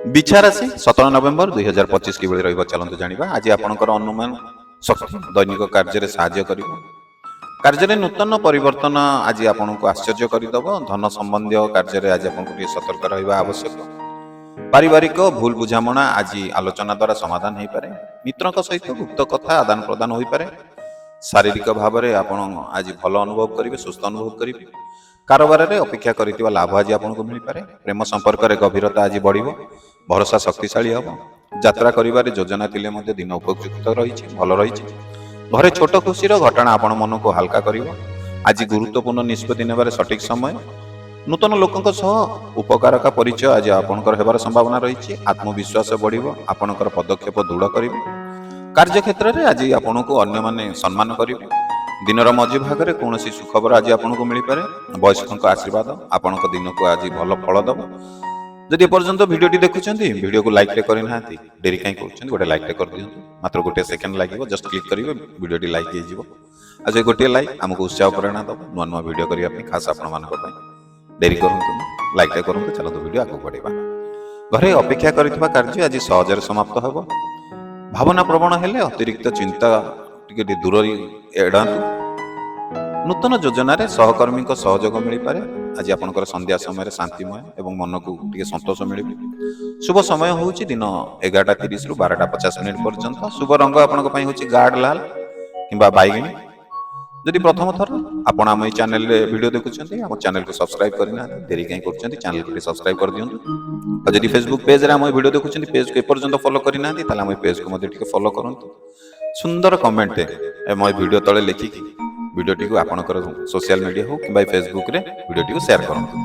बिछा राशि 17 नवेम्बर 2025 की रही चलते जाना आज आपंकर अनुमान शक्ति दैनिक कार्य साहाय्य कर कार्य नूतन परिवर्तन आज आपन को आश्चर्य करदेव धन संबंधी कार्य आज आपको सतर्क रहा आवश्यक पारिवारिक भूल बुझामणा आज आलोचना द्वारा समाधान हो पारे मित्रों सहित गुप्त कथा आदान प्रदान हो पारे शारीरिक भाव में आप आज भल अनुभव करेंगे सुस्थ अनुभव करेंगे कारोबार में अपेक्षा कर लाभ आज आपको मिल पारे प्रेम संपर्क में गभीरता आज बढ़ भरोसा शक्तिशाली हम यात्रा कर योजना थे दिन उपयुक्त रही भल रही घरे छोट खुशी घटना आपण मन को हल्का कर आज गुरुत्वपूर्ण निष्पत्ति ने सठिक समय नूतन लोकों सह उपकार का परिचय आज आपंकर होबार संभावना रही आत्मविश्वास बढ़ आपणकर पदक्षेप दृढ़ करेंगे कार्य क्षेत्र में आज आपन को अन्य माने सम्मान करेंगे दिनर मझी भाग में कौन सुखबर आज आपको मिल पारे वयस्कों आशीर्वाद आपण दिन को आज भल फल दब जदि एपर्यंत भिडियोटी देखुं भिडियो को लाइक करना डेरी कहीं कर गोटे लाइक कर दिखाँ मात्र गोटे सेकेंड लगे जस्ट क्लिक करेंगे भिडियोटी लाइक हो आज गोटे लाइक आमको उत्साह प्रेरणा दब नुआ नुआ भिडियो करने खास आपण डेरी करूँ लाइक करूँ चलते भिडियो आगे बढ़ा घरे अपेक्षा करथिबा कार्य आज सहजरे समाप्त हो भावना प्रवण हेले अतिरिक्त चिंता टिके दूर एड़ातु नूतन योजन सहकर्मी सहयोग मिल पारे आज आपंकर संध्या समय शांतिमय एवं मन को टिके संतोष मिल शुभ समय हूँ दिन 11:30 रु 12:50 पर्यंत शुभ रंग आपण गाढ़ लाल कि बैगणी जदि प्रथम थर आपण आम चैनल वीडियो देखुं आम चैनल को सब्सक्राइब करना देरी कहीं कर चैनल को सब्सक्राइब कर दिंतु और जदि फेसबुक पेज रे आम वीडियो देखुं पेज को एपर्यंत फॉलो करना आम पेज को मध्य फॉलो करूँ सुंदर कमेंट मो वीडियो तले लिखिकी वीडियोटी को आपणकर सोशल मीडिया हो कि फेसबुक रे वीडियोटी को शेयर करूँ।